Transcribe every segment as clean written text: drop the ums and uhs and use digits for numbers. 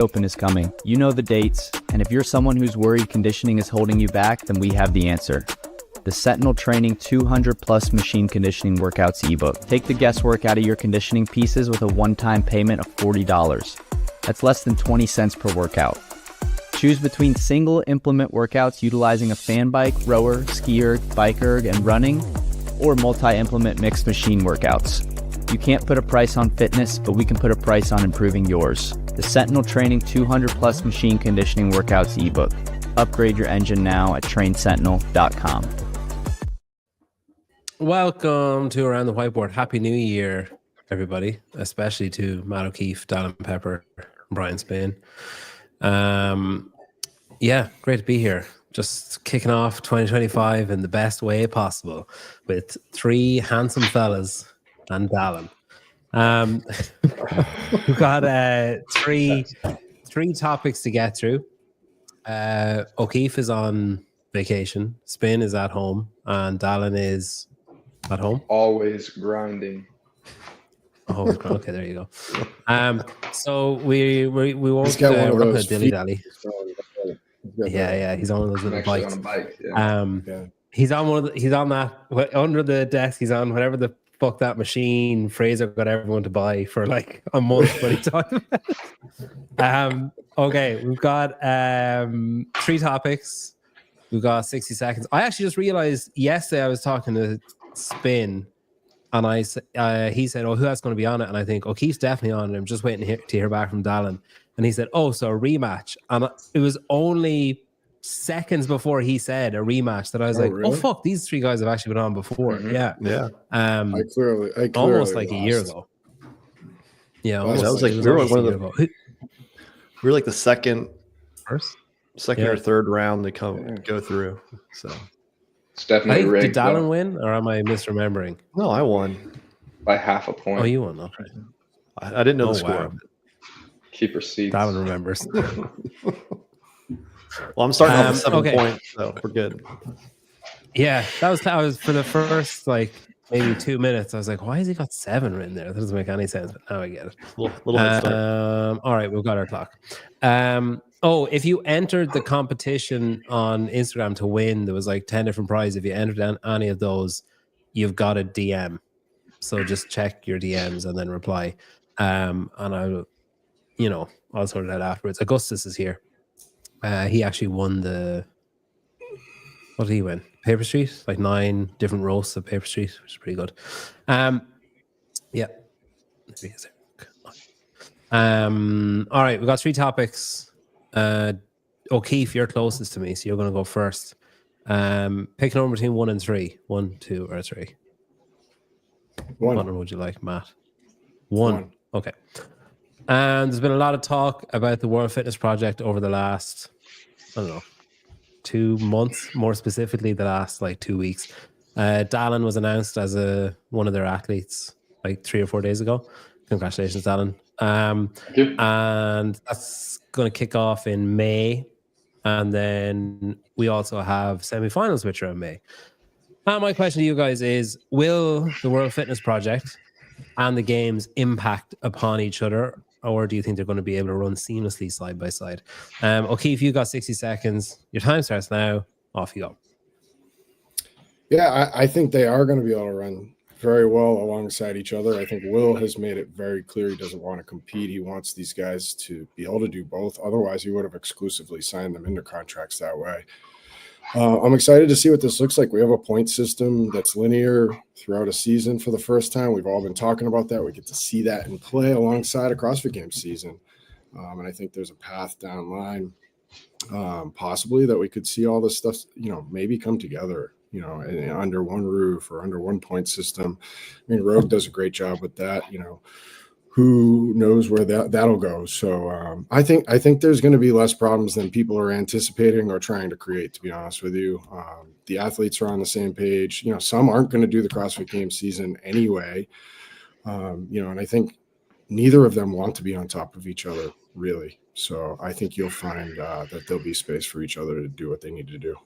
Open is coming. You know the dates, and if you're someone who's worried conditioning is holding you back, then we have the answer. The Sentinel Training 200 Plus Machine Conditioning Workouts ebook. Take the guesswork out of your conditioning pieces with a one-time payment of $40. That's less than 20 cents per workout. Choose between single implement workouts utilizing a fan bike, rower, ski erg, bike erg, and running, or multi-implement mixed machine workouts. You can't put a price on fitness, but we can put a price on improving yours. The Sentinel Training 200 Plus Machine Conditioning Workouts ebook. Upgrade your engine now at trainsentinel.com. Welcome to Around the Whiteboard. Happy New Year, everybody, especially to Matt O'Keefe, Dallin Pepper, Brian Spain. Yeah, great to be here. Just kicking off 2025 in the best way possible with three handsome fellas and Dallin. We've got three topics to get through. O'Keefe is on vacation, Spain is at home, and Dallin is at home. Always grinding. Oh, okay, there you go. So we won't dilly dally. Yeah, he's on one of those little bikes. On a bike, yeah. He's on that under the desk. He's on whatever the fuck that machine Fraser got everyone to buy for like a month. But he talked about. Okay, we've got three topics. We've got 60 seconds. I actually just realized yesterday I was talking to Spin, and he said, "Oh, who else going to be on it?" And I think O'Keefe's definitely on it. I'm just waiting to hear back from Dallin. And he said, "Oh, so a rematch." And it was only seconds before he said a rematch that I was really? "Oh, fuck, these three guys have actually been on before." Mm-hmm. Yeah. I clearly almost like lost. A year ago. Yeah, that was like we were one of the. We were like the second or third round to go through. So it's definitely rigged. Did Dallin win, or am I misremembering? No, I won by half a point. Oh, you won, okay. I didn't know the score. Wow. Keep receipts. Dallin remembers. Well, I'm starting off with 7 points, so we're good. Yeah, I was for the first like maybe 2 minutes. I was like, why has he got 7 written there? That doesn't make any sense. But now I get it. Little head start. All right, we've got our clock. If you entered the competition on Instagram to win, there was like 10 different prizes. If you entered any of those, you've got a DM. So just check your DMs and then reply. And I'll sort it out afterwards. Augustus is here. He actually won what did he win? Paper Street, like 9 different roasts of Paper Street, which is pretty good. Yeah. All right, we've got 3 topics. O'Keefe, you're closest to me, so you're going to go first. Pick a number between 1 and 3. 1, 2, or 3. 1. What number would you like, Matt? 1. Okay. And there's been a lot of talk about the World Fitness Project over the last, 2 months, more specifically the last like 2 weeks. Dallin was announced as one of their athletes like 3 or 4 days ago. Congratulations, Dallin. Thank you. And that's going to kick off in May. And then we also have semifinals, which are in May. My question to you guys is, will the World Fitness Project and the games impact upon each other, or do you think they're going to be able to run seamlessly side by side? O'Keefe, you got 60 seconds. Your time starts now. Off you go. Yeah, I think they are going to be able to run very well alongside each other. I think Will has made it very clear he doesn't want to compete. He wants these guys to be able to do both. Otherwise, he would have exclusively signed them into contracts that way. I'm excited to see what this looks like. We have a point system that's linear throughout a season for the first time. We've all been talking about that. We get to see that in play alongside a CrossFit Games season. And I think there's a path down line, possibly, that we could see all this stuff, maybe come together, under one roof or under one point system. I mean, Rogue does a great job with that, who knows where that'll go. So I think there's going to be less problems than people are anticipating or trying to create, to be honest with you. The athletes are on the same page. Some aren't going to do the CrossFit Games season anyway. And I think neither of them want to be on top of each other, really. So I think you'll find that there'll be space for each other to do what they need to do.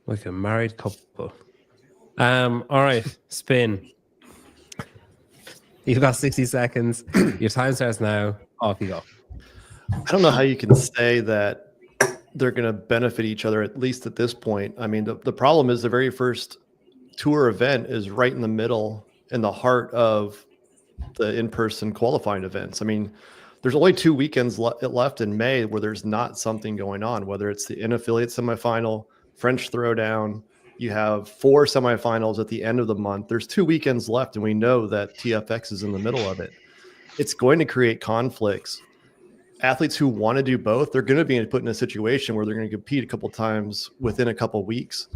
Like a married couple. All right, Spin. You've got 60 seconds. Your time starts now. Off you go. I don't know how you can say that they're going to benefit each other, at least at this point. I mean, the problem is the very first tour event is right in the middle, in the heart of the in-person qualifying events. I mean, there's only 2 weekends left in May where there's not something going on, whether it's the in-affiliate semifinal, French Throwdown. You have 4 semifinals at the end of the month. There's 2 weekends left, and we know that TFX is in the middle of it. It's going to create conflicts. Athletes who want to do both, they're going to be put in a situation where they're going to compete a couple times within a couple weeks.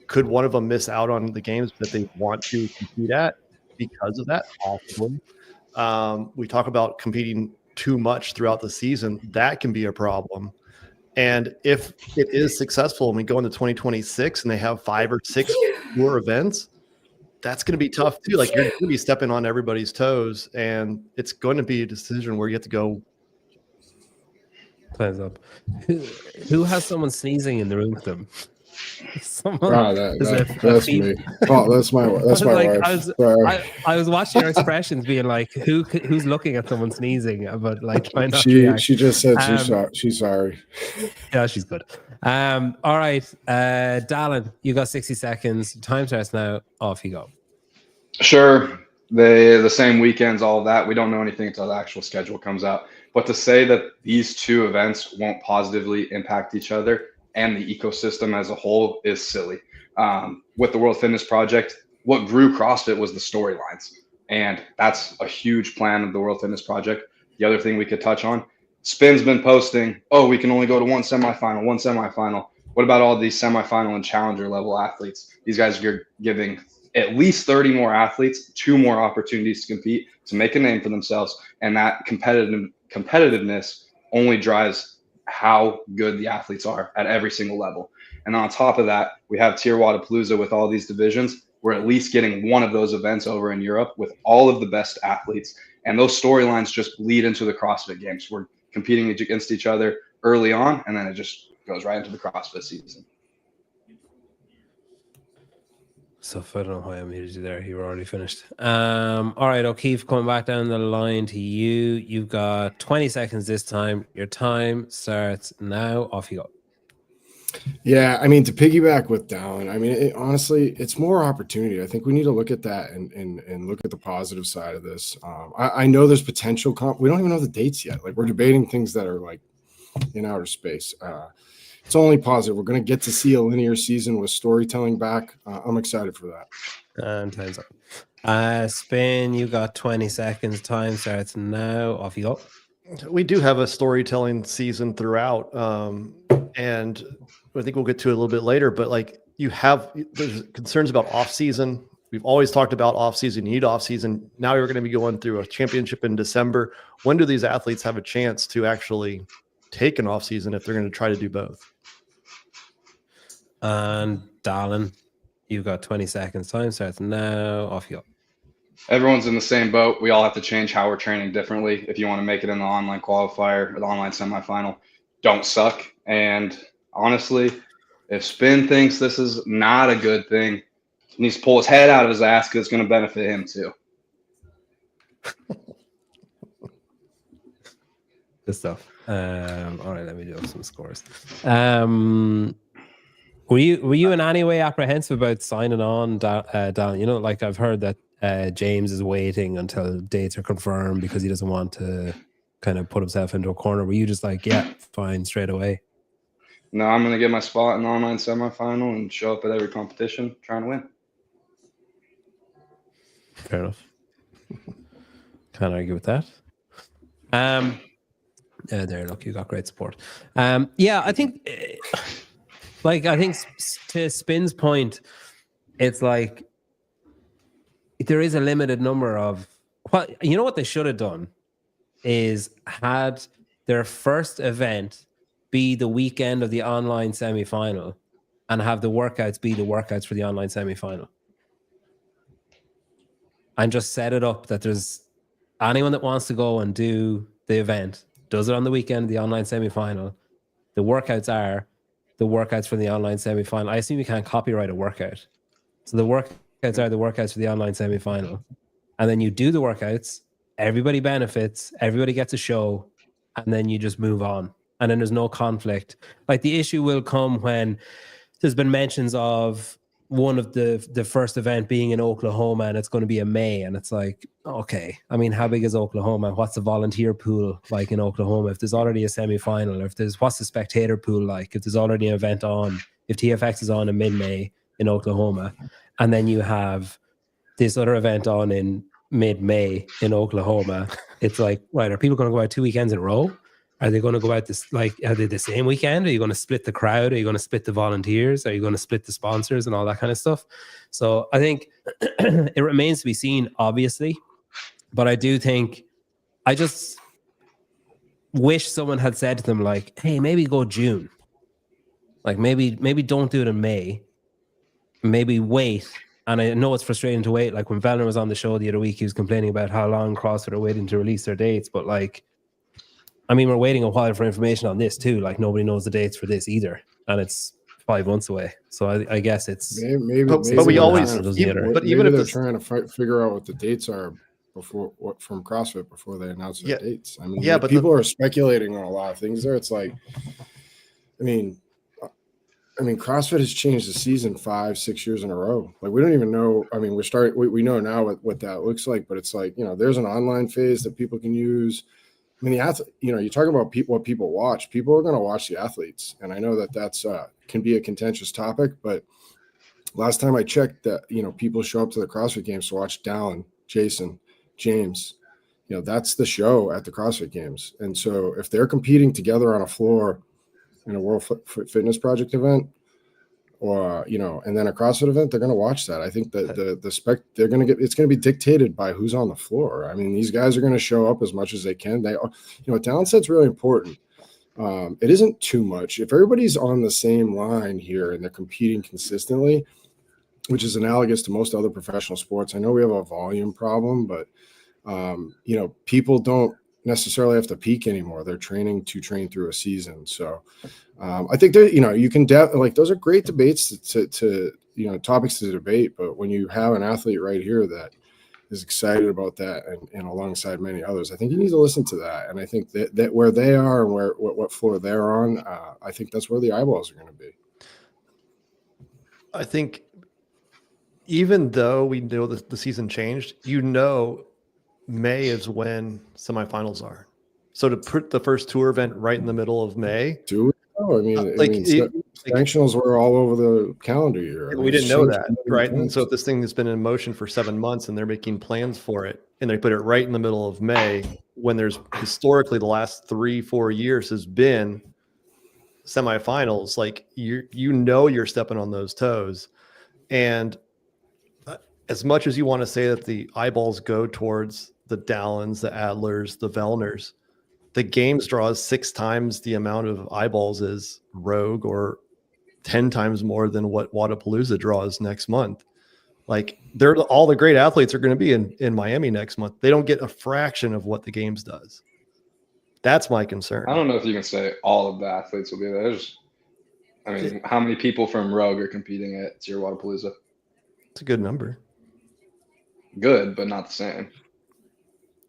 Could one of them miss out on the games that they want to compete at because of that? Possibly. We talk about competing too much throughout the season. That can be a problem. And if it is successful and we go into 2026 and they have 5 or 6 more events, that's going to be tough too. Like, you're going to be stepping on everybody's toes, and it's going to be a decision where you have to go. Time's up. Who has someone sneezing in the room with them? Someone. That's me. Oh, that's my wife. I was watching her expressions, being like, "Who's looking at someone sneezing?" But like, trying not to react. She just said she's sorry. Yeah, she's good. All right, Dallin, you got 60 seconds. Time starts now. Off you go. Sure. The same weekends, all of that. We don't know anything until the actual schedule comes out. But to say that these 2 events won't positively impact each other and the ecosystem as a whole is silly. With the World Fitness Project, what grew CrossFit was the storylines. And that's a huge plan of the World Fitness Project. The other thing we could touch on, Spin's been posting, we can only go to one semifinal. What about all these semifinal and challenger level athletes? These guys are giving at least 30 more athletes 2 more opportunities to compete, to make a name for themselves. And that competitiveness only drives how good the athletes are at every single level. And on top of that, we have TYR WZA with all these divisions. We're at least getting one of those events over in Europe with all of the best athletes. And those storylines just lead into the CrossFit Games. We're competing against each other early on, and then it just goes right into the CrossFit season. So I don't know why I muted you there. You were already finished. All right, O'Keefe, coming back down the line to you. You've got 20 seconds this time. Your time starts now. Off you go. Yeah, I mean, to piggyback with Dallin, I mean, honestly, it's more opportunity. I think we need to look at that and look at the positive side of this. I know there's potential. We don't even know the dates yet. Like, we're debating things that are like in outer space. It's only positive. We're going to get to see a linear season with storytelling back. I'm excited for that. And time's up. Spin, you got 20 seconds. Time starts now. Off you go. We do have a storytelling season throughout, and I think we'll get to it a little bit later. But like, there's concerns about off season. We've always talked about off season. You need off season. Now you're going to be going through a championship in December. When do these athletes have a chance to actually take an off season if they're going to try to do both? And Dallin, you've got 20 seconds. Time starts now. Off you go. Everyone's in the same boat. We all have to change how we're training differently. If you want to make it in the online qualifier or the online semifinal, don't suck. And honestly, if Spin thinks this is not a good thing, he needs to pull his head out of his ass because it's going to benefit him too. Good stuff. All right, let me do some scores. Were you in any way apprehensive about signing on, Dan? You know, like, I've heard that James is waiting until dates are confirmed because he doesn't want to kind of put himself into a corner. Were you just like, yeah, fine, straight away? No, I'm going to get my spot in the online semifinal and show up at every competition trying to win. Fair enough. Can't argue with that. There, look, you got great support. Yeah, I think, to Spin's point, it's like there is a limited number of what they should have done is had their first event be the weekend of the online semi-final and have the workouts be the workouts for the online semi-final. And just set it up that there's anyone that wants to go and do the event does it on the weekend of the online semi-final. The workouts are the workouts for the online semi-final. I assume you can't copyright a workout. So the workouts are the workouts for the online semi-final. And then you do the workouts, everybody benefits, everybody gets a show, and then you just move on, and then there's no conflict. Like the issue will come when there's been mentions of one of the first event being in Oklahoma, and it's going to be in May, and it's like, okay, I mean, how big is Oklahoma? What's the volunteer pool like in Oklahoma? If there's already a semi-final, or what's the spectator pool like? If there's already an event on, if TFX is on in mid-May in Oklahoma, and then you have this other event on in mid-May in Oklahoma, it's like, right, are people going to go out 2 weekends in a row? Are they going to go out this, like, are they the same weekend? Are you going to split the crowd? Are you going to split the volunteers? Are you going to split the sponsors and all that kind of stuff? So I think it remains to be seen, obviously. But I do think, I just wish someone had said to them, like, hey, maybe go June. Like, maybe don't do it in May. Maybe wait. And I know it's frustrating to wait. Like when Vellner was on the show the other week, he was complaining about how long CrossFit are waiting to release their dates. But like, I mean, we're waiting a while for information on this too. Like nobody knows the dates for this either, and it's 5 months away. So I guess it's maybe. But we always, but even if they're trying to figure out what the dates are from CrossFit before they announce their dates. I mean, but people are speculating on a lot of things there. It's like, I mean, CrossFit has changed the season 5-6 years in a row. Like we don't even know. I mean, we know now what that looks like, but it's like, there's an online phase that people can use. I mean, the athlete, you talk about what people watch. People are going to watch the athletes, and I know that's can be a contentious topic. But last time I checked, that people show up to the CrossFit Games to watch Dallin, Jason, James. That's the show at the CrossFit Games. And so if they're competing together on a floor in a World Fitness Project event, or and then a CrossFit event, they're going to watch that. I think that they're going to get, it's going to be dictated by who's on the floor. I mean, these guys are going to show up as much as they can. They, talent set's really important. It isn't too much. If everybody's on the same line here and they're competing consistently, which is analogous to most other professional sports. I know we have a volume problem, but people don't necessarily have to peak anymore. They're training to train through a season. So I think that, you can like, those are great debates to topics to debate, but when you have an athlete right here that is excited about that and alongside many others, I think you need to listen to that. And I think that where they are and what floor they're on, I think that's where the eyeballs are going to be. I think even though we know the season changed, May is when semifinals are. So to put the first tour event right in the middle of May. Do we know? I mean, sanctionals were all over the calendar year. We didn't know that, right? And so if this thing has been in motion for 7 months and they're making plans for it, and they put it right in the middle of May, when there's historically the last 3-4 years has been semifinals, like you're stepping on those toes. And as much as you want to say that the eyeballs go towards the Dallins, the Adlers, the Vellners, the Games draws 6 times the amount of eyeballs as Rogue, or 10 times more than what Wodapalooza draws next month. Like all the great athletes are going to be in Miami next month. They don't get a fraction of what the Games does. That's my concern. I don't know if you can say all of the athletes will be there. How many people from Rogue are competing at your Wodapalooza? It's a good number. Good, but not the same.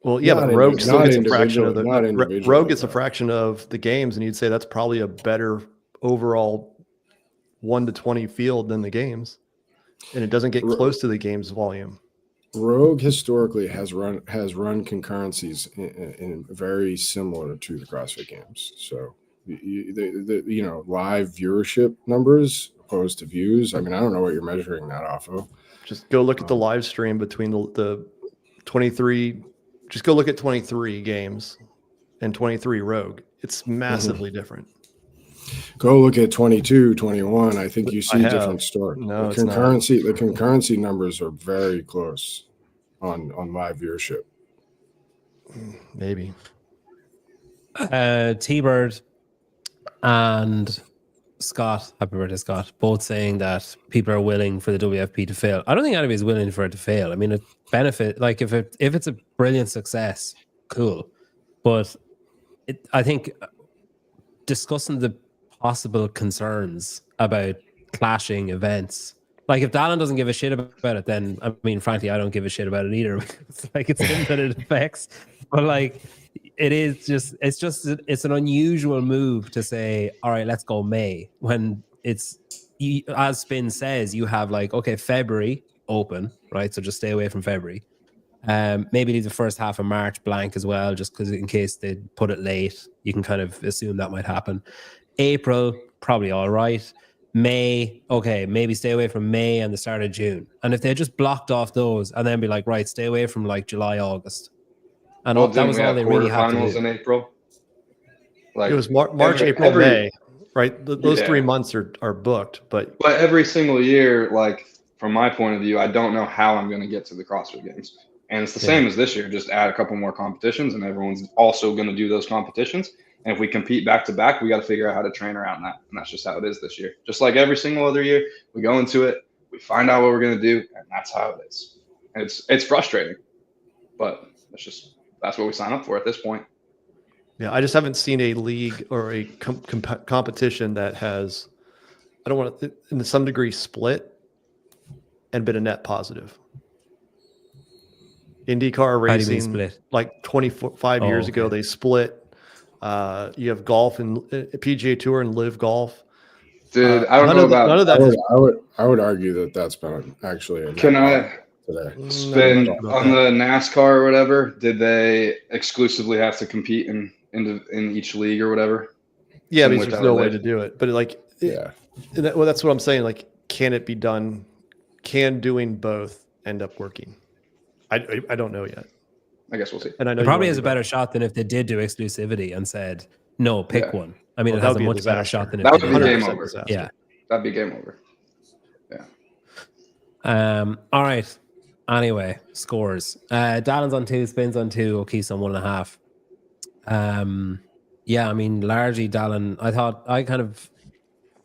Well, yeah, but Rogue still gets a fraction of the Rogue gets a fraction of the Games, and you'd say that's probably a better overall 1 to 20 field than the Games, and it doesn't get close to the Games volume. Rogue historically has run concurrencies in very similar to the CrossFit Games. So live viewership numbers opposed to views. I mean, I don't know what you're measuring that off of. Just go look at the live stream between the 23. Just go look at 23 Games and 23 Rogue. It's massively different. Go look at 22, 21. I think you see a different story. No, the concurrency numbers are very close on live viewership. Maybe. T-Bird and Scott, happy birthday, Scott, both saying that people are willing for the WFP to fail. I don't think anybody's willing for it to fail. I mean, it benefit, like if it's a brilliant success, cool. But I think discussing the possible concerns about clashing events, like if Dallin doesn't give a shit about it, then frankly, I don't give a shit about it either. It's like it's him that it affects. But like, it's an unusual move to say, all right, let's go May, when it's, as Spin says, you have like, okay, February open, right? So just stay away from February. Maybe leave the first half of March blank as well, just because in case they put it late, you can kind of assume that might happen. April, probably all right. May, okay, maybe stay away from May and the start of June. And if they just blocked off those and then be like, right, stay away from like July, August. And Well, that didn't was we all have they really had to quarterfinals do. in April? Like It was March, April, May, right? Those 3 months are booked, but every single year, like from my point of view, I don't know how I'm going to get to the CrossFit Games. And it's the same as this year. Just add a couple more competitions, and everyone's also going to do those competitions. And if we compete back to back, we got to figure out how to train around that. And that's just how it is this year. Just like every single other year, we go into it, we find out what we're going to do, and that's how it is. And it's frustrating, but that's what we sign up for at this point. yeah, I just haven't seen a league or a competition that has, I don't want to, in some degree, split and been a net positive. IndyCar racing, like 25 years ago, they split. You have golf and PGA Tour and Live Golf. Dude, I don't know about none of that. I would argue that that's been actually a Can I today. spin on the NASCAR or whatever? Did they exclusively have to compete in each league or whatever? Yeah, because there's no way to do it. But Yeah. Well, that's what I'm saying. Like, can it be done? Can doing both end up working? I don't know yet. I guess we'll see. And I know It probably has a better shot than if they did do exclusivity and said, no, pick one. I mean, it has a much better shot than if that they would be did. game over. Yeah. That'd be game over. Yeah. All right. Anyway, scores. Dallon's on 2, Spin's on 2, O'Keefe's on 1.5. Yeah, I mean, largely Dallon,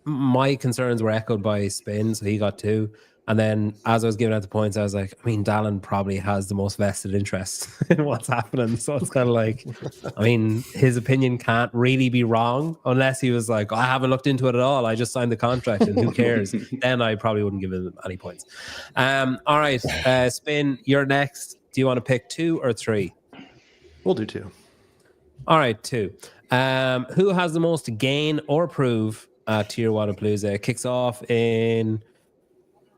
my concerns were echoed by Spin, so he got 2. And then as I was giving out the points, I was like, I mean, Dallon probably has the most vested interest in what's happening. So it's kind of like, I mean, his opinion can't really be wrong unless he was like, I haven't looked into it at all. I just signed the contract and who cares? Then I probably wouldn't give him any points. All right, Spin, you're next. Do you want to pick 2 or 3? We'll do 2. All right, 2. Who has the most to gain or prove at TYR WZA? It kicks off in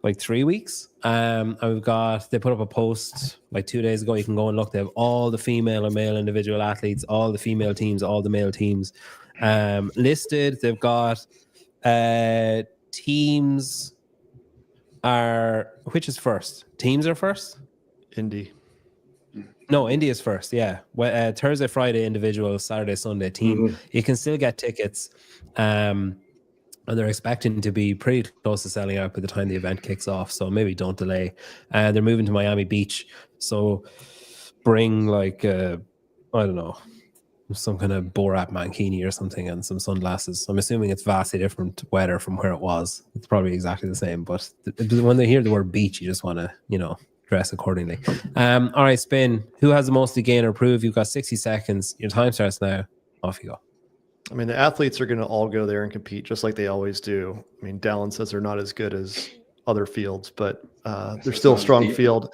like 3 weeks. And they put up a post like 2 days ago. You can go and look. They have all the female and male individual athletes, all the female teams, all the male teams listed. They've got teams are, which is first? Teams are first? Indy. No, Indy is first. Yeah. Thursday, Friday, individual, Saturday, Sunday, team. You can still get tickets. And they're expecting to be pretty close to selling out by the time the event kicks off. So maybe don't delay. They're moving to Miami Beach. So bring like, I don't know, some kind of Borat mankini or something and some sunglasses. I'm assuming it's vastly different weather from where it was. It's probably exactly the same. But when they hear the word beach, you just want to, dress accordingly. All right, Spin. Who has the most to gain or prove? You've got 60 seconds. Your time starts now. Off you go. I mean, the athletes are going to all go there and compete just like they always do. I mean, Dallon says they're not as good as other fields, but they're still a strong field.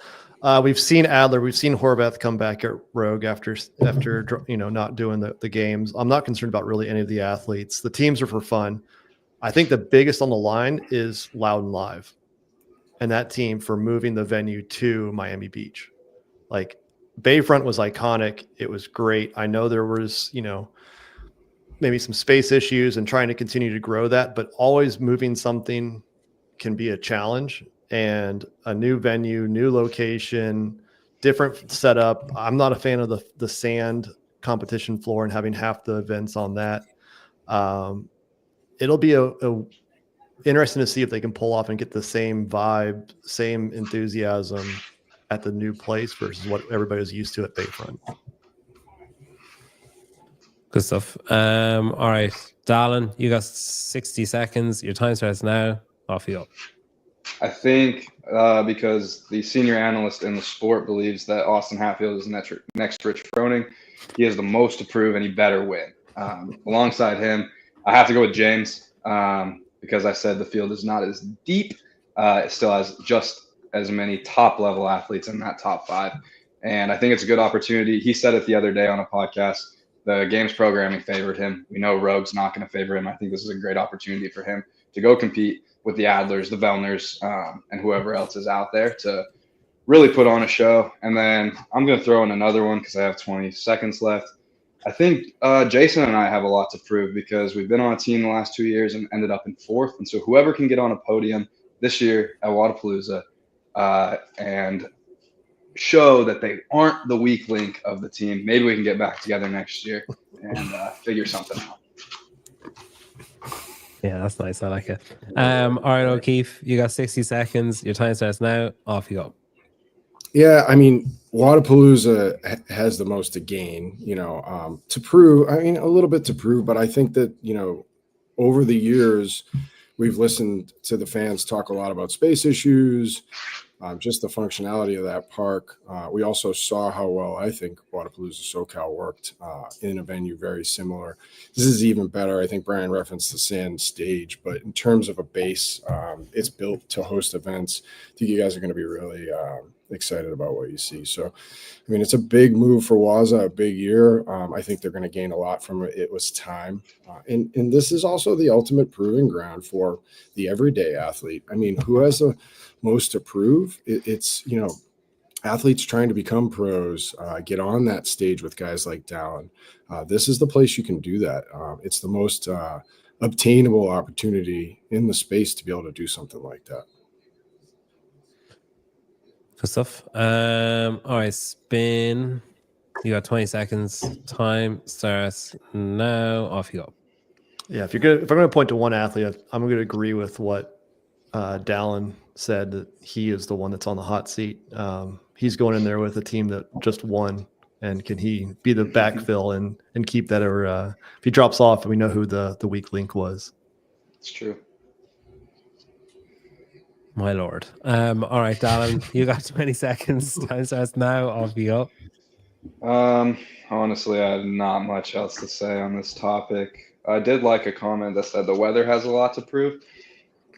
We've seen Adler, we've seen Horvath come back at Rogue after not doing the games. I'm not concerned about really any of the athletes. The teams are for fun. I think the biggest on the line is Loudon Live, and that team for moving the venue to Miami Beach. Like, Bayfront was iconic. It was great. I know there was, maybe some space issues and trying to continue to grow that, but always moving something can be a challenge. And a new venue, new location, different setup. I'm not a fan of the sand competition floor and having half the events on that. It'll be a interesting to see if they can pull off and get the same vibe, same enthusiasm at the new place versus what everybody was used to at Bayfront. Good stuff. All right, Dallon, you got 60 seconds. Your time starts now. Off you go. I think because the senior analyst in the sport believes that Austin Hatfield is next Rich Froning, he has the most to prove and he better win. Alongside him, I have to go with James because I said the field is not as deep. It still has just as many top-level athletes in that top 5. And I think it's a good opportunity. He said it the other day on a podcast. The games programming favored him. We know Rogue's not going to favor him. I think this is a great opportunity for him to go compete with the Adlers, the Vellners, and whoever else is out there to really put on a show. And then I'm going to throw in another one because I have 20 seconds left. I think Jason and I have a lot to prove because we've been on a team the last 2 years and ended up in 4th. And so whoever can get on a podium this year at Wodapalooza and show that they aren't the weak link of the team, maybe we can get back together next year and figure something out. Yeah, that's nice. I like it. All right, O'Keefe, you got 60 seconds. Your time starts now. Off you go. Yeah, I mean, Wodapalooza has the most to gain, to prove. I mean, a little bit to prove, but I think that, over the years, we've listened to the fans talk a lot about space issues, just the functionality of that park. We also saw how well I think Wodapalooza SoCal worked in a venue very similar. This is even better. I think Brian referenced the sand stage, but in terms of a base, it's built to host events. I think you guys are going to be really excited about what you see. So, I mean, it's a big move for Waza, a big year. I think they're going to gain a lot from it. It was time. And this is also the ultimate proving ground for the everyday athlete. I mean, who has the most to prove? It's athletes trying to become pros, get on that stage with guys like Dallin. This is the place you can do that. It's the most obtainable opportunity in the space to be able to do something like that. Good stuff. All right, spin. You got 20 seconds. Time starts now. Off you go. Yeah, if I'm going to point to one athlete, I'm going to agree with what Dallin said, that he is the one that's on the hot seat. He's going in there with a team that just won, and can he be the backfill and keep that? Or if he drops off, we know who the weak link was. It's true. My lord. All right, Dallin, you got 20 seconds. Time starts now. Off you go. Honestly, I have not much else to say on this topic. I did like a comment that said the weather has a lot to prove.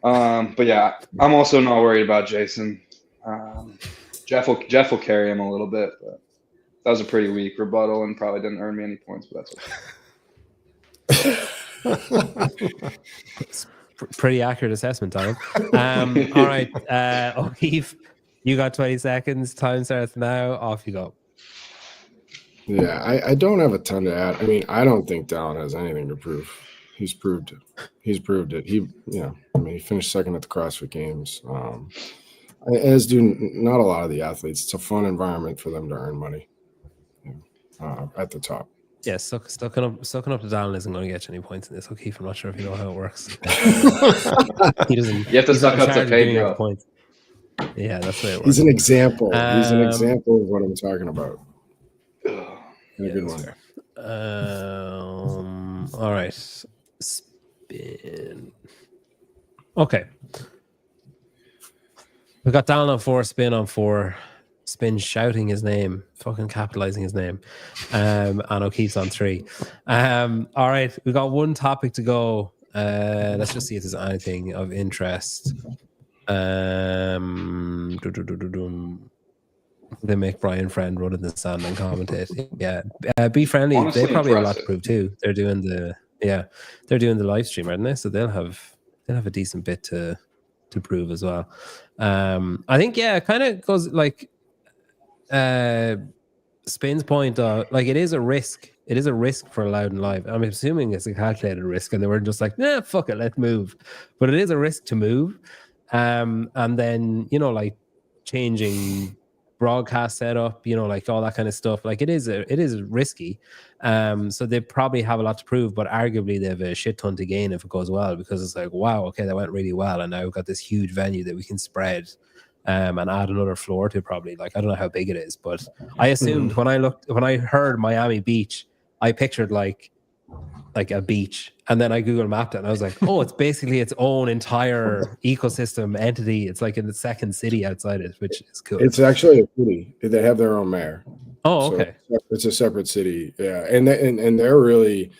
But yeah, I'm also not worried about Jason. Jeff will carry him a little bit, but that was a pretty weak rebuttal and probably didn't earn me any points, but that's okay. Pretty accurate assessment, Time. All right, O'Keefe, you got 20 seconds. Time starts now. Off you go. Yeah, I don't have a ton to add. I mean, I don't think Dallin has anything to prove. He's proved it. He finished second at the CrossFit Games. As do not a lot of the athletes. It's a fun environment for them to earn money at the top. Yeah, sucking up to Dallin isn't going to get you any points in this. O'Keefe, I'm not sure if you know how it works. He doesn't. You have to suck up to pay, bro. Points. Yeah, that's the way it works. He's an example. He's an example of what I'm talking about. Yeah, good one. All right. Spin. Okay. We got Dallin on 4, Spin on 4. Spin shouting his name, fucking capitalizing his name. And O'Keefe's on 3. All right. We got one topic to go. Let's just see if there's anything of interest. They make Brian Friend run in the sand and commentate. Yeah, Be Friendly. Honestly, they probably impressive. have a lot to prove too. They're doing the live stream, aren't they? So they'll have a decent bit to prove as well. I think it kind of goes like Spin's point. Like it is a risk. It is a risk for Loudon Live. I'm assuming it's a calculated risk, and they were just like, nah, fuck it, let's move. But it is a risk to move. And then like changing broadcast setup, like all that kind of stuff. Like it is risky. So they probably have a lot to prove, but arguably they have a shit ton to gain if it goes well, because it's like, wow, okay, that went really well, and now we've got this huge venue that we can spread and add another floor to. Probably, like, I don't know how big it is, but I assumed when I heard Miami Beach, I pictured like a beach, and then I Google mapped it and I was like, oh, it's basically its own entire ecosystem entity. It's like in the second city outside it, which is cool. It's actually a city. They have their own mayor. Oh, okay. So it's a separate city. Yeah. And they're really,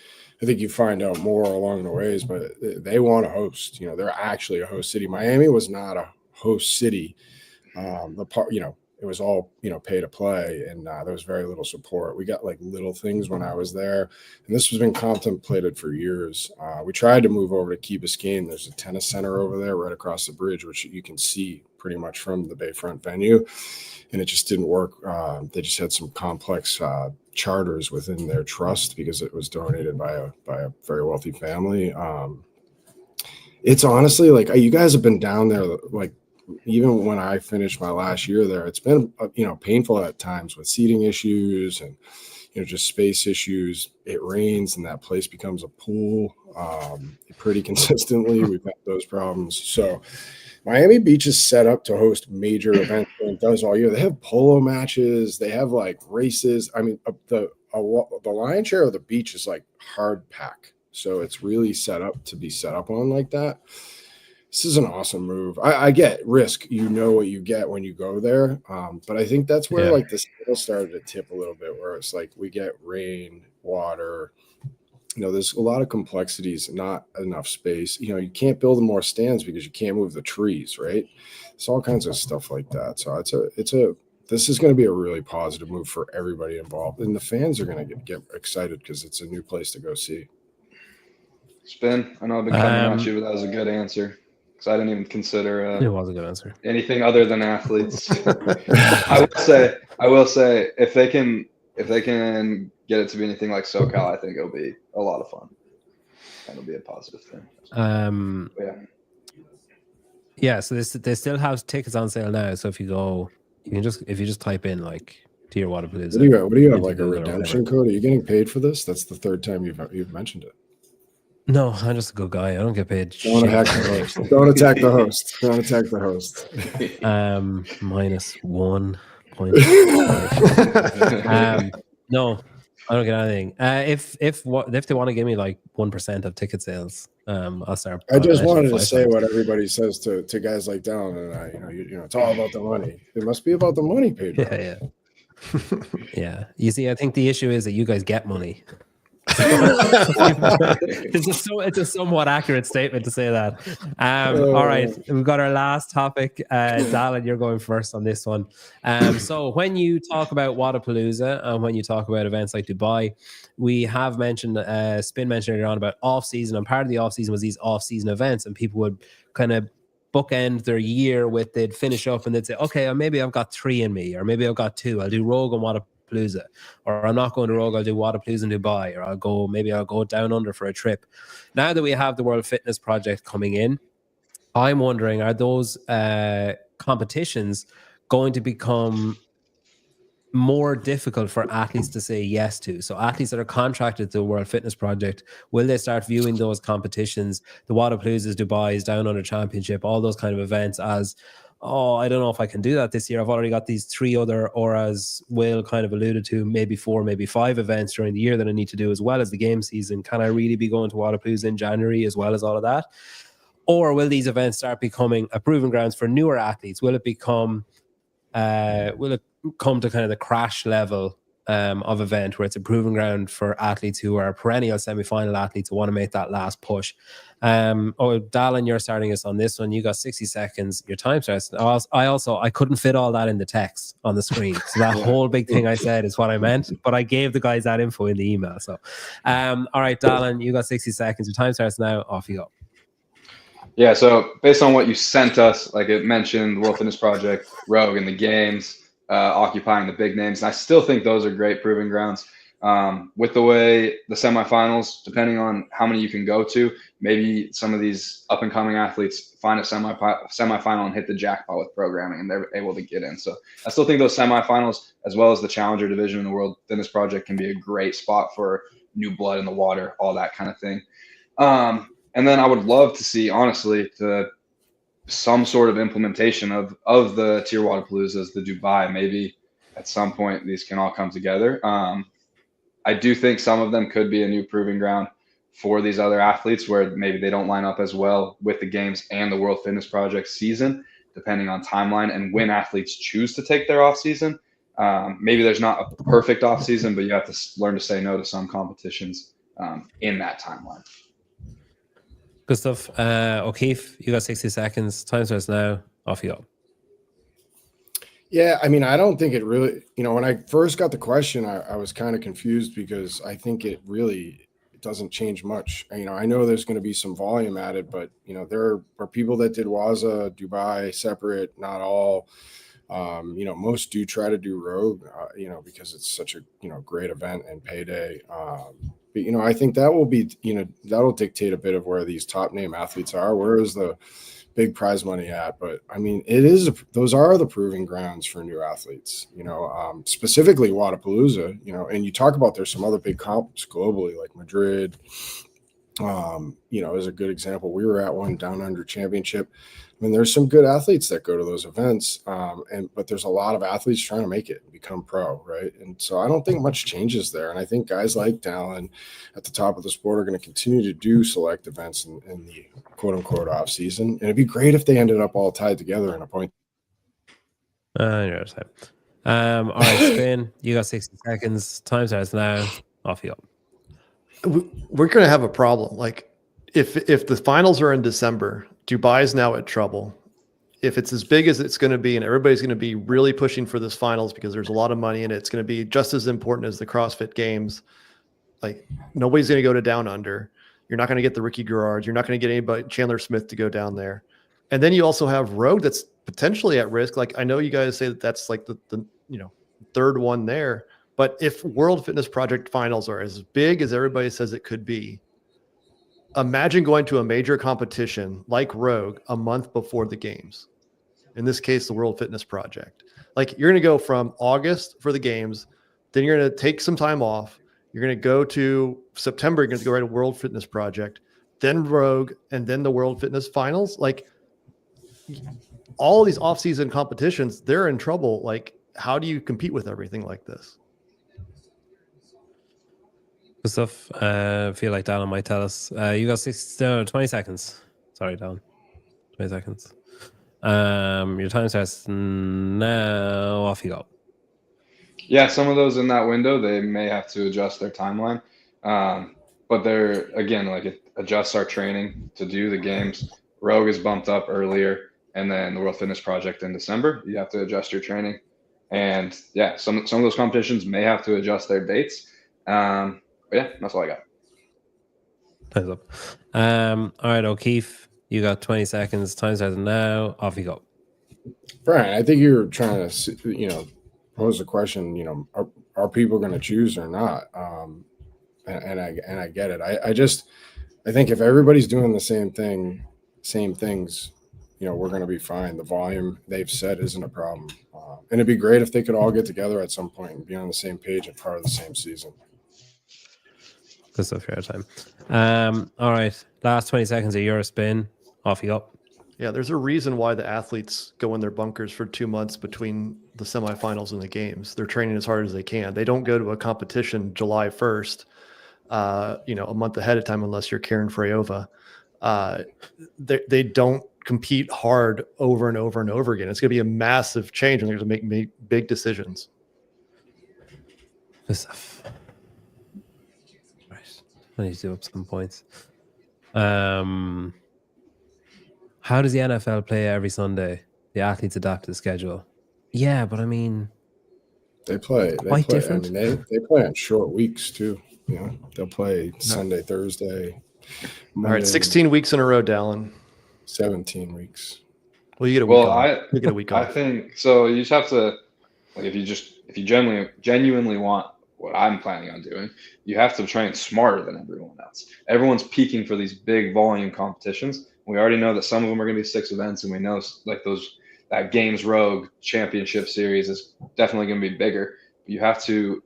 I think you find out more along the ways, but they want to host, they're actually a host city. Miami was not a host city. it was all, pay to play, and there was very little support. We got like little things when I was there, and this has been contemplated for years. We tried to move over to Key Biscayne. There's a tennis center over there right across the bridge, which you can see pretty much from the Bayfront venue, and it just didn't work. They just had some complex charters within their trust because it was donated by a very wealthy family. It's honestly like, you guys have been down there, like, even when I finished my last year there, it's been, painful at times with seating issues and, just space issues. It rains and that place becomes a pool pretty consistently. We've got those problems. So Miami Beach is set up to host major events, and it does all year. They have polo matches. They have like races. I mean, the lion's share of the beach is like hard pack. So it's really set up to be set up on like that. This is an awesome move. I get risk. You know what you get when you go there. But I think that's where like the scale started to tip a little bit, where it's like we get rain, water. There's a lot of complexities, not enough space. You can't build more stands because you can't move the trees, right? It's all kinds of stuff like that. So this is going to be a really positive move for everybody involved. And the fans are going to get excited because it's a new place to go see. Spin. I know I've been coming at you, but that was a good answer. Because I didn't even consider it was a good answer. Anything other than athletes. I will say if they can get it to be anything like SoCal, I think it'll be a lot of fun. That'll be a positive thing. So they still have tickets on sale now. So if you go, if you just type in like TYR WZA. What do you have, like a redemption code? Are you getting paid for this? That's the third time you've mentioned it. No, I'm just a good guy. I don't get paid. Don't attack the host. Don't attack the host. Don't attack the host. -1.5. No, I don't get anything. If they want to give me like 1% of ticket sales, I'll start. I just wanted to say what everybody says to guys like Dallin and I. It's all about the money. It must be about the money, Pedro. Yeah. You see, I think the issue is that you guys get money. It's a somewhat accurate statement to say that. All right, we've got our last topic. Dallin, you're going first on this one. So when you talk about Wodapalooza and when you talk about events like Dubai, we have mentioned, Spin mentioned earlier on about off-season, and part of the off-season was these off-season events, and people would kind of bookend their year with, they'd finish up and they'd say, okay, maybe I've got 3 in me, or maybe I've got 2. I'll do Rogue and Wodapalooza. Or I'm not going to Rogue, I'll do Wodapalooza in Dubai, or I'll go down under for a trip. Now that we have the World Fitness Project coming in, I'm wondering, are those competitions going to become more difficult for athletes to say yes to? So athletes that are contracted to the World Fitness Project, will they start viewing those competitions, the Wodapaloozas, Dubai's, Down Under Championship, all those kind of events as, I don't know if I can do that this year. I've already got these 3 other, or as Will kind of alluded to, maybe 4, maybe 5 events during the year that I need to do, as well as the game season. Can I really be going to Wodapalooza in January as well as all of that? Or will these events start becoming a proving grounds for newer athletes? Will it come to kind of the crash level of event, where it's a proving ground for athletes who are perennial semi-final athletes who want to make that last push? Dallin, you're starting us on this one. You got 60 seconds. Your time starts. I couldn't fit all that in the text on the screen, so that whole big thing I said is what I meant, but I gave the guys that info in the email. So all right, Dallin, you got 60 seconds. Your time starts now. Off you go. Yeah, so based on what you sent us, like it mentioned the World Fitness Project, Rogue, and the games, occupying the big names, and I still think those are great proving grounds. With the way the semifinals, depending on how many you can go to, maybe some of these up and coming athletes find a semifinal and hit the jackpot with programming, and they're able to get in. So I still think those semifinals, as well as the challenger division in the World Fitness Project, can be a great spot for new blood in the water, all that kind of thing. And then I would love to see, honestly, some sort of implementation of the TYR Wodapaloozas, the Dubai. Maybe at some point these can all come together. I do think some of them could be a new proving ground for these other athletes, where maybe they don't line up as well with the games and the World Fitness Project season, depending on timeline and when athletes choose to take their off season. Maybe there's not a perfect off season, but you have to learn to say no to some competitions in that timeline. Good stuff. O'Keefe, you got 60 seconds. Time starts now. Off you go. Yeah, I mean, I don't think it really, when I first got the question, I was kind of confused because I think it really doesn't change much. I know there's going to be some volume added, but there are people that did WZA, Dubai separate, not all. Most do try to do Rogue, because it's such a great event and payday. But I think that will be, that'll dictate a bit of where these top name athletes are. Where is the big prize money at? But I mean, those are the proving grounds for new athletes, specifically Wadapalooza, and you talk about there's some other big comps globally like Madrid, is a good example. We were at one down under championship. I mean, there's some good athletes that go to those events, but there's a lot of athletes trying to make it and become pro, right? And so I don't think much changes there. And I think guys like Dallin at the top of the sport are going to continue to do select events in the quote unquote off season. And it'd be great if they ended up all tied together in a point. You're out of time. All right, Spin, you got 60 seconds. Time starts now. Off you go. We're going to have a problem. Like if the finals are in December, Dubai's now at trouble. If it's as big as it's going to be and everybody's going to be really pushing for this finals because there's a lot of money in it, it's going to be just as important as the CrossFit Games. Like nobody's going to go to Down Under. You're not going to get the Ricky Gerards. You're not going to get anybody, Chandler Smith, to go down there. And then you also have Rogue that's potentially at risk. Like I know you guys say that that's like the third one there. But if World Fitness Project finals are as big as everybody says it could be, imagine going to a major competition like Rogue a month before the games. In this case, the World Fitness Project. Like you're going to go from August for the games, then you're going to take some time off. You're going to go to September, you're going to go right to World Fitness Project, then Rogue, and then the World Fitness Finals. Like all these off-season competitions, they're in trouble. Like how do you compete with everything like this? Good stuff. I feel like Dallin might tell us. You got 20 seconds. Sorry, Dallin. 20 seconds. Your time starts now. Off you go. Yeah, some of those in that window, they may have to adjust their timeline. But they're, again, like it adjusts our training to do the games. Rogue is bumped up earlier, and then the World Fitness Project in December. You have to adjust your training. And yeah, some of those competitions may have to adjust their dates. But yeah, that's all I got. Time's up. All right, O'Keefe, you got 20 seconds. Time starts now. Off you go. Brian, I think you're trying to, pose the question, are people going to choose or not? And I get it. I think if everybody's doing the same things, we're going to be fine. The volume they've said isn't a problem. And it'd be great if they could all get together at some point and be on the same page and part of the same season. Good stuff. You're out of time. All right. Last 20 seconds of your spin. Off you go. Yeah, there's a reason why the athletes go in their bunkers for 2 months between the semifinals and the games. They're training as hard as they can. They don't go to a competition July 1st, a month ahead of time, unless you're Karen Freyova. They don't compete hard over and over and over again. It's going to be a massive change, and they're going to make big decisions. Good stuff. Right. I need to do up some points. How does the NFL play every Sunday? The athletes adapt to the schedule. Yeah, but I mean, they play different. I mean, they play on short weeks too. They'll play Sunday, Thursday. Monday, all right, 16 weeks in a row, Dallin. 17 weeks. Well, you get a week off. You get a week off. I think so. You just have to, like, if you genuinely want what I'm planning on doing, you have to train smarter than everyone else. Everyone's peaking for these big volume competitions. We already know that some of them are going to be 6 events, and we know like that Games Rogue Championship Series is definitely going to be bigger. You have to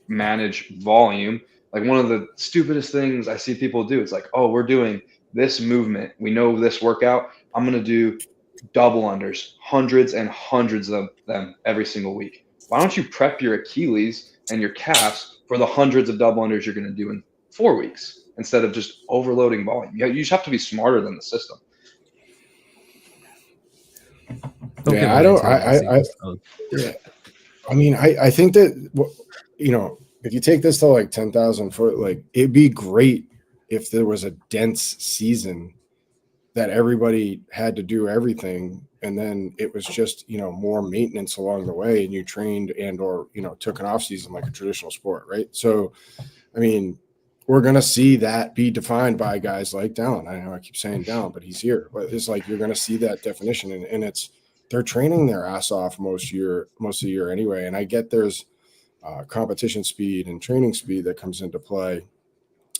manage volume. Like one of the stupidest things I see people do, it's like, oh, we're doing this movement. We know this workout. I'm going to do double unders, hundreds and hundreds of them every single week. Why don't you prep your Achilles and your calves for the hundreds of double unders you're going to do in 4 weeks? Instead of just overloading volume. You just have to be smarter than the system. Yeah, I mean, I think that, if you take this to like 10,000 foot, like it'd be great if there was a dense season that everybody had to do everything, and then it was just, you know, more maintenance along the way, and you trained and or, you know, took an off season like a traditional sport, right? So I mean, we're going to see that be defined by guys like Dallin. I know I keep saying Dallin, but he's here. But it's like you're going to see that definition, and it's they're training their ass off most of the year anyway. And I get there's competition speed and training speed that comes into play,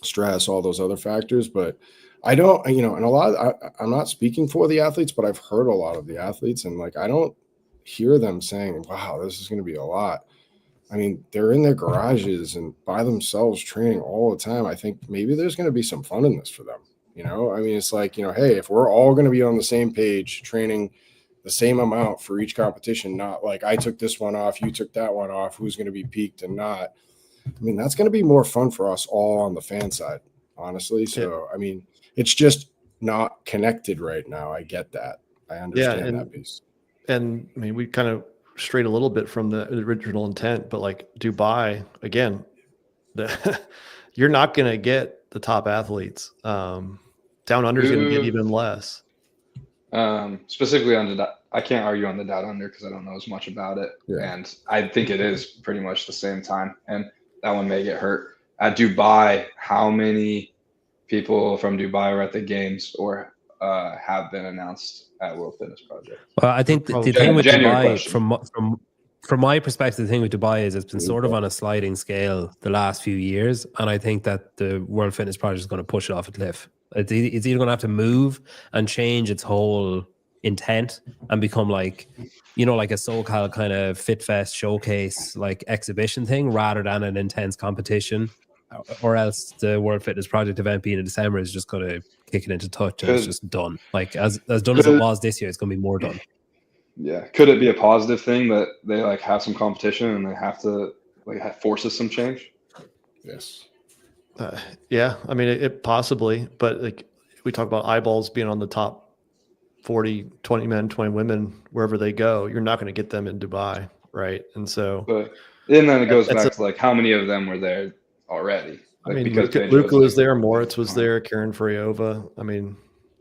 stress, all those other factors. But I don't, you know, and a lot of, I'm not speaking for the athletes, but I've heard a lot of the athletes, and like I don't hear them saying, "Wow, this is going to be a lot." I mean, they're in their garages and by themselves training all the time. I think maybe there's going to be some fun in this for them. You know, I mean, it's like, you know, hey, if we're all going to be on the same page, training the same amount for each competition, not like I took this one off, you took that one off, who's going to be peaked and not. I mean, that's going to be more fun for us all on the fan side, honestly. So, I mean, it's just not connected right now. I get that. I understand that piece. And I mean, we kind of strayed a little bit from the original intent, but like Dubai, again, you're not going to get the top athletes. Down under is going to get even less. Specifically on I can't argue on the down under because I don't know as much about it. Yeah. And I think it is pretty much the same time. And that one may get hurt. At Dubai, how many people from Dubai are at the games or have been announced at World Fitness Project? Well, I think the thing with Dubai, from my perspective, the thing with Dubai is it's been sort of on a sliding scale the last few years, and I think that the World Fitness Project is going to push it off a cliff. It's either going to have to move and change its whole intent and become like, you know, like a SoCal kind of Fit Fest showcase, like exhibition thing, rather than an intense competition, or else the World Fitness Project event being in December is just going to kick it into touch and it's just done. Like as done as it was this year, it's going to be more done. Yeah. Could it be a positive thing that they like have some competition and they have to like forces some change? Yes. Yeah. I mean, it possibly, but like we talk about eyeballs being on the top 40, 20 men, 20 women, wherever they go, you're not going to get them in Dubai. Right. And so, and then it goes back to like how many of them were there already? Like, I mean, because Luca was there, Moritz was there, Karen Fariova. I mean,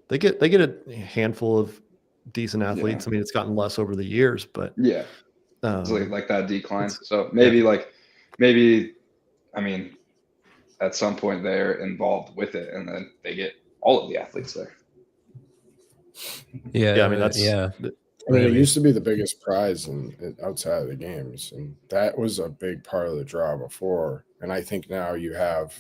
they get a handful of decent athletes. Yeah. I mean, it's gotten less over the years, but yeah, it's like that decline. So maybe I mean, at some point they're involved with it, and then they get all of the athletes there. Yeah. I mean, that's I mean, it used to be the biggest prize outside of the games, and that was a big part of the draw before. And I think now you have,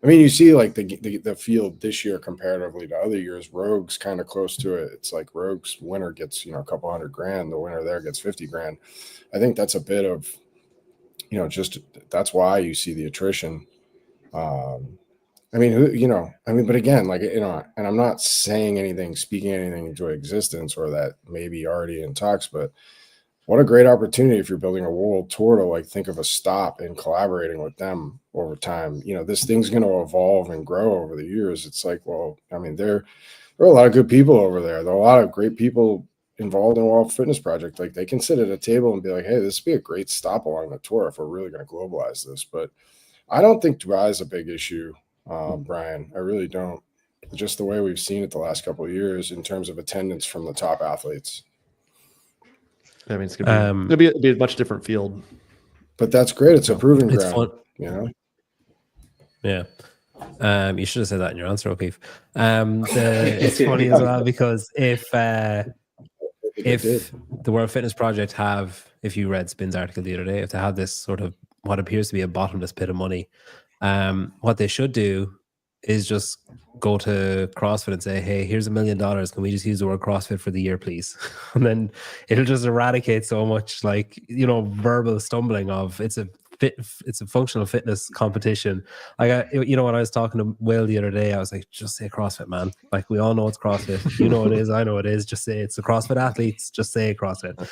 I mean, you see like the field this year comparatively to other years, Rogue's kind of close to it. It's like Rogue's winner gets, you know, a couple $100,000. The winner there gets $50,000. I think that's a bit of, you know, just that's why you see the attrition. I mean, but again, like, you know, and I'm not saying anything, speaking anything into existence or that maybe already in talks, but what a great opportunity if you're building a world tour to like think of a stop and collaborating with them over time. You know, this thing's going to evolve and grow over the years. It's like, well, I mean, there are a lot of good people over there. There are a lot of great people involved in World Fitness Project. Like they can sit at a table and be like, hey, this would be a great stop along the tour if we're really going to globalize this. But I don't think Dubai is a big issue. Brian, I really don't. Just the way we've seen it the last couple of years in terms of attendance from the top athletes. I mean, it's gonna be a much different field. But that's great. It's a proving ground. Fun. You know. Yeah. You should have said that in your answer, O'Keefe. It's funny as well because if the World Fitness Project if you read Spin's article the other day, if they had this sort of what appears to be a bottomless pit of money. What they should do is just go to CrossFit and say, hey, here's $1 million. Can we just use the word CrossFit for the year, please? And then it'll just eradicate so much, like, you know, verbal stumbling of it's a functional fitness competition. You know, when I was talking to Will the other day, I was like, just say CrossFit, man. Like, we all know it's CrossFit. You know it is. I know it is. Just say it's the CrossFit athletes. Just say CrossFit.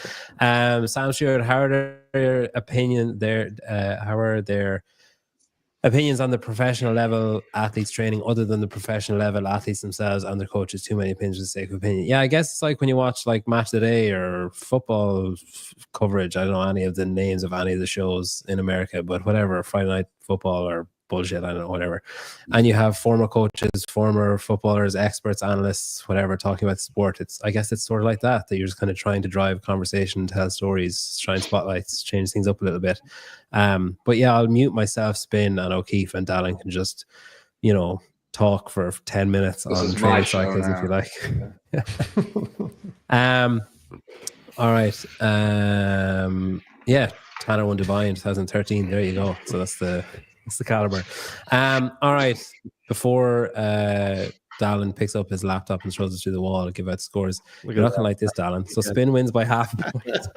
Sam Stewart, how are their opinion there? How are their opinions on the professional level athletes training other than the professional level athletes themselves and their coaches? Too many opinions for the sake of opinion. Yeah, I guess it's like when you watch like Match of the Day or football coverage. I don't know any of the names of any of the shows in America, but whatever, Friday Night Football or bullshit, I don't know, whatever. And you have former coaches, former footballers, experts, analysts, whatever, talking about sport. I guess it's sort of like that you're just kind of trying to drive conversation, tell stories, shine spotlights, change things up a little bit. But yeah, I'll mute myself, Spin, and O'Keefe and Dallin can just, you know, talk for 10 minutes on training cycles if you like. All right. Yeah, Tanner won Dubai in 2013. There you go. So that's the caliber. All right. Before Dallin picks up his laptop and throws it through the wall and give out scores. You're not gonna like this, Dallin. So Spin wins by half a point.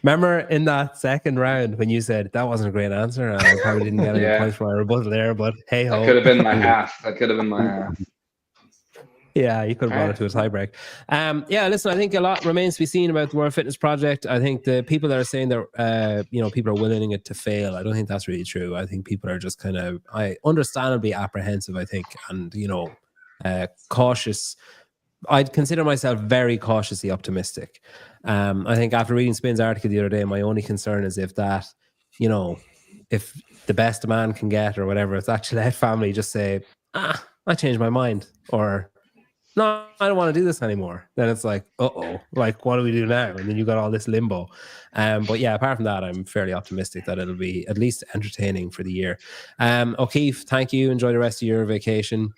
Remember in that second round when you said that wasn't a great answer, and I probably didn't get any points for my rebuttal there, but hey ho. That could have been my half. That could have been my half. Yeah, you could have brought it to a tiebreak. Yeah, listen, I think a lot remains to be seen about the World Fitness Project. I think the people that are saying that, people are willing it to fail, I don't think that's really true. I think people are just kind of, understandably apprehensive, I think, and, cautious. I'd consider myself very cautiously optimistic. I think after reading Spin's article the other day, my only concern is if that, if the best a man can get or whatever, it's actually let family just say, I changed my mind, or no, I don't want to do this anymore. Then it's like, like, what do we do now? And then you got all this limbo. But yeah, apart from that, I'm fairly optimistic that it'll be at least entertaining for the year. O'Keefe, thank you. Enjoy the rest of your vacation.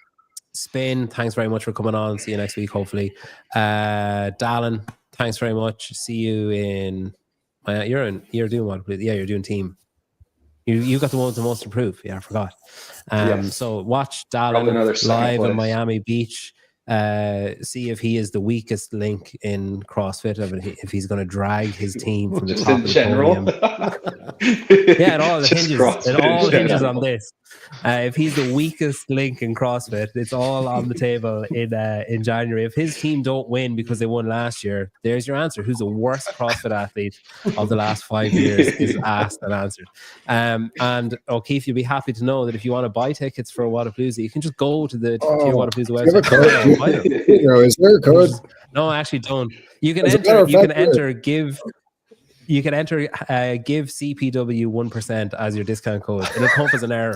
Spin, thanks very much for coming on. See you next week, hopefully. Dallin, thanks very much. See you in. You're doing what? Yeah, you're doing team. You got the one with the most improved. Yeah, I forgot. Yes. So watch Dallin live in Miami Beach. See if he is the weakest link in CrossFit, if he's going to drag his team from the top of the podium. Yeah, it all hinges on this. If he's the weakest link in CrossFit, it's all on the table in January. If his team don't win because they won last year, there's your answer. Who's the worst CrossFit athlete of the last 5 years is asked and answered. And O'Keefe, you'll be happy to know that if you want to buy tickets for Whatappalooza, you can just go to the TYR WZA website. Is there a code? No, I actually don't. You can enter. You can enter. Give CPW 1% as your discount code. It'll come up as an error.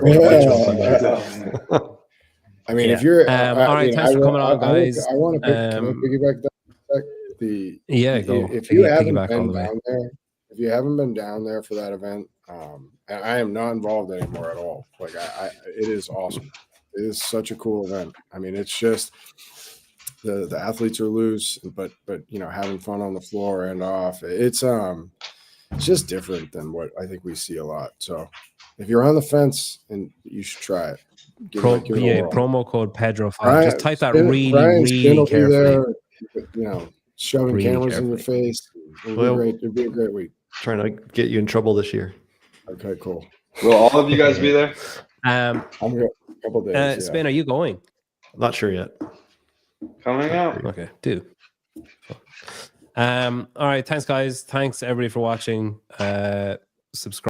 I mean, if you're all right, thanks for coming on, guys. I want to piggyback that. If you haven't been down there for that event, and I am not involved anymore at all. Like it is awesome. It is such a cool event. I mean, it's just the athletes are loose, but having fun on the floor and off. It's just different than what I think we see a lot. So if you're on the fence, and you should try it. Promo code Pedro5. Just type that really carefully. There, shoving really cameras carefully in your face. It'd be a great week. Trying to get you in trouble this year. Okay, cool. Will all of you guys be there? I'm here a couple days. Spin, are you going? Not sure yet. Coming out. Okay, do. All right, thanks guys. Thanks everybody for watching. Subscribe.